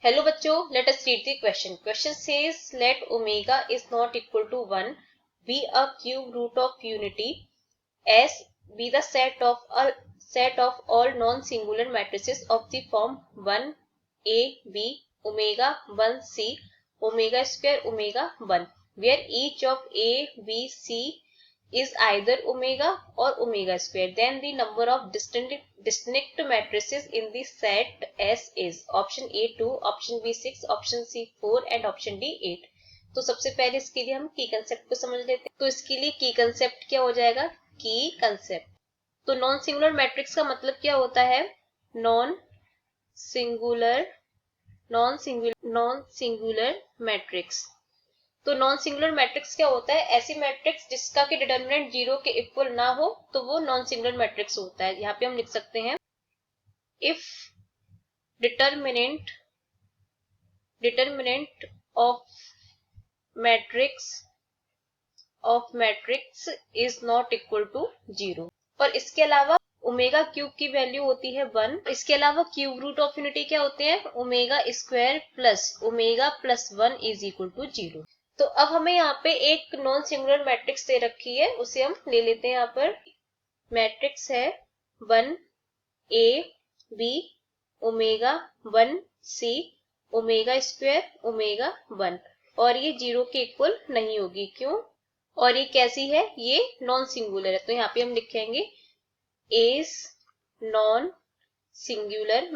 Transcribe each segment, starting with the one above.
Hello बच्चों, let us read the question. Question says let omega is not equal to 1 be a cube root of unity S be the set of all non-singular matrices of the form 1 A B omega 1 C omega square omega 1 where each of A B C is either omega or omega square. Then the number of distinct matrices in the set S is option A 2, option B 6, option C 4 and option D 8. तो सबसे पहले इसके लिए हम की concept को समझ लेते हैं. तो इसके लिए की कंसेप्ट क्या हो जाएगा? की कंसेप्ट. तो नॉन सिंगुलर मैट्रिक्स का मतलब क्या होता है? Non singular matrix. तो नॉन सिंगुलर मैट्रिक्स क्या होता है? ऐसी मैट्रिक्स जिसका कि डिटर्मिनेंट 0 के इक्वल ना हो तो वो नॉन सिंगुलर मैट्रिक्स होता है. यहाँ पे हम लिख सकते हैं if determinant of matrix is not equal to 0. और इसके अलावा ओमेगा क्यूब की वैल्यू होती है 1. इसके अलावा क्यूब रूट ऑफ यूनिटी क्या होते हैं? Omega square plus omega plus 1 is equal to 0. तो अब हमें यहाँ पे एक नॉन सिंगुलर मैट्रिक्स दे रखी है, उसे हम ले लेते हैं. यहाँ पर मैट्रिक्स है 1 A B omega 1 C omega square omega 1 और ये 0 के इक्वल नहीं होगी. क्यों? और ये कैसी है? ये नॉन सिंगुलर है. तो यहाँ पे हम लिखेंगे इज नॉन सिंगुलर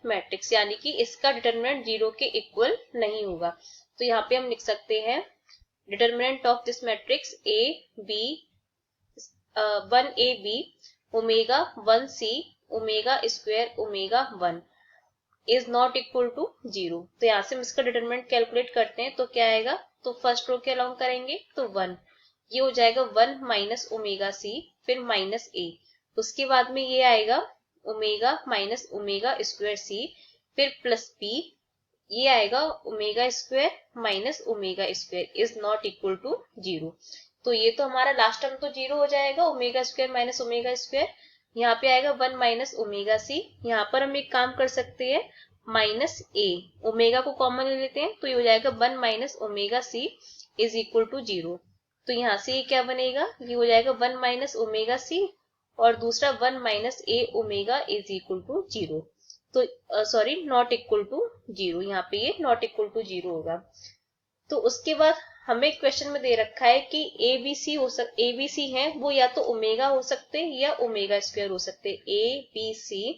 मैट्रिक्स यानी कि इसका डिटर्मिनेंट 0 के इक्वल नहीं होगा. तो यहाँ पे हम लिख सकते हैं determinant of this matrix 1 A B omega 1 C omega square omega 1 is not equal to 0. तो यहाँ से हम इसका डिटर्मिनेंट कैलकुलेट करते हैं. तो क्या आएगा? तो फर्स्ट रो के अलाउंग करेंगे तो 1. ये हो जाएगा 1 माइनस ओमेगा C फिर माइनस A. उसके बाद में ये आएगा omega minus omega square C फिर प्लस P. ये आएगा omega square minus omega square is not equal to 0. तो ये तो हमारा लास्ट टर्म तो 0 हो जाएगा, omega square minus omega square. यहाँ पे आएगा 1 माइनस ओमेगा C. यहाँ पर हम एक काम कर सकते हैं माइनस A, ओमेगा को कॉमन ले लेते हैं तो ये हो जाएगा 1 minus omega C is equal to 0. तो यहाँ से ये क्या बनेगा? ये हो जाएगा 1 माइनस ओमेगा C और दूसरा 1 minus A omega is equal to 0. तो सॉरी नॉट इक्वल टू 0. यहाँ पे ये नॉट इक्वल टू 0 होगा. तो उसके बाद हमें क्वेश्चन में दे रखा है कि ABC है वो या तो ओमेगा हो सकते हैं या ओमेगा स्क्वायर हो सकते हैं. ABC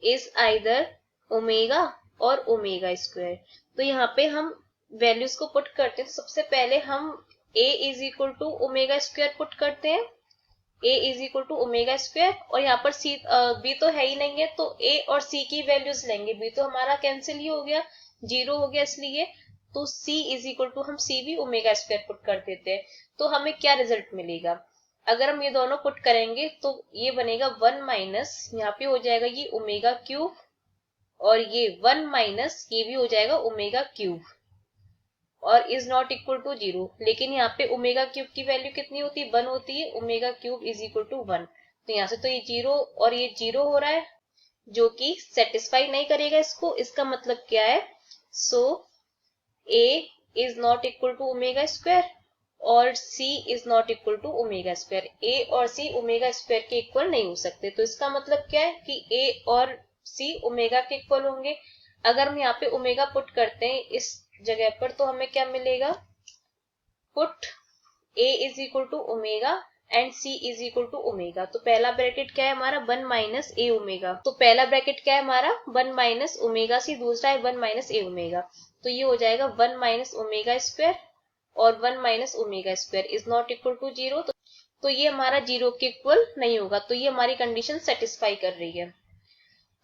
इज आइदर ओमेगा और ओमेगा स्क्वायर. तो यहाँ पे हम वैल्यूज को पुट करते हैं. सबसे पहले हम A is equal to omega square put करते हैं. A is equal to omega square और यहाँ पर B तो है ही नहीं है तो A और C की वैल्यूज लेंगे. B तो हमारा कैंसिल ही हो गया, 0 हो गया इसलिए. तो C इज इक्वल टू हम C भी ओमेगा स्क्वायर पुट कर देते हैं. तो हमें क्या रिजल्ट मिलेगा? अगर हम ये दोनों पुट करेंगे तो ये बनेगा 1 माइनस यहाँ पे हो जाएगा ये ओमेगा क्यूब और ये 1 माइनस ये भी हो जाएगा ओमेगा क्यूब और इज नॉट इक्वल टू 0. लेकिन यहाँ पे ओमेगा क्यूब की वैल्यू कितनी होती है? 1 होती है. Omega cube is equal to 1. तो यहाँ से तो ये 0 और ये 0 हो रहा है जो कि सेटिस्फाई नहीं करेगा इसको. इसका मतलब क्या है? So A is not equal to omega square और C is not equal to omega square. A और C ओमेगा स्क्वायर के इक्वल नहीं हो सकते. तो इसका मतलब क्या है कि A और C ओमेगा के इक्वल होंगे. अगर हम यहाँ पे ओमेगा पुट करते हैं इस जगह पर तो हमें क्या मिलेगा? Put A is equal to omega and C is equal to omega. तो पहला ब्रैकेट क्या है हमारा? 1 माइनस A ओमेगा. तो पहला ब्रैकेट क्या है हमारा? 1 माइनस ओमेगा C. दूसरा है 1 माइनस A ओमेगा. तो ये हो जाएगा 1 माइनस ओमेगा स्क्वायर और 1 minus omega square is not equal to 0. तो ये हमारा 0 के इक्वल नहीं होगा. तो ये हमारी कंडीशन सेटिस्फाई कर रही है.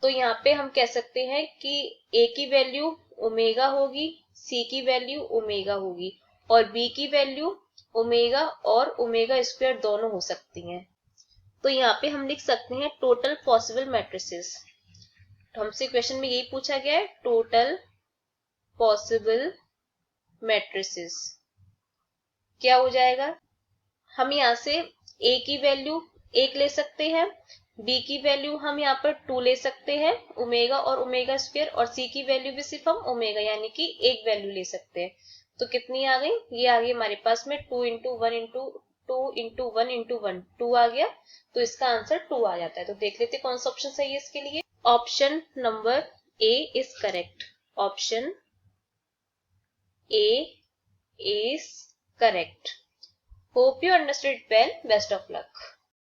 तो यहाँ पे हम कह सकते हैं कि A की वैल्यू ओमेगा होगी, C की वैल्यू ओमेगा होगी और B की वैल्यू ओमेगा और ओमेगा स्क्वायर दोनों हो सकती हैं. तो यहाँ पे हम लिख सकते हैं टोटल पॉसिबल मैट्रिसेस. हमसे क्वेश्चन में यही पूछा गया है, टोटल पॉसिबल मैट्रिसेस क्या हो जाएगा? हम यहाँ से A की वैल्यू 1 ले सकते हैं, डी की वैल्यू हम यहाँ पर 2 ले सकते हैं, ओमेगा और ओमेगा स्क्वायर, और सी की वैल्यू भी सिर्फ हम ओमेगा यानी कि एक वैल्यू ले सकते हैं। तो कितनी आ गई, ये आ गई हमारे पास में 2 इंटू 1 इंटू 2 इंटू 1 इंटू 1, 2 आ गया। तो इसका आंसर 2 आ जाता है। तो देख लेते कौन सा ऑप्शन सही है इसके लिए। Option number A is correct. Option A is correct. Hope you understood well. Best of luck.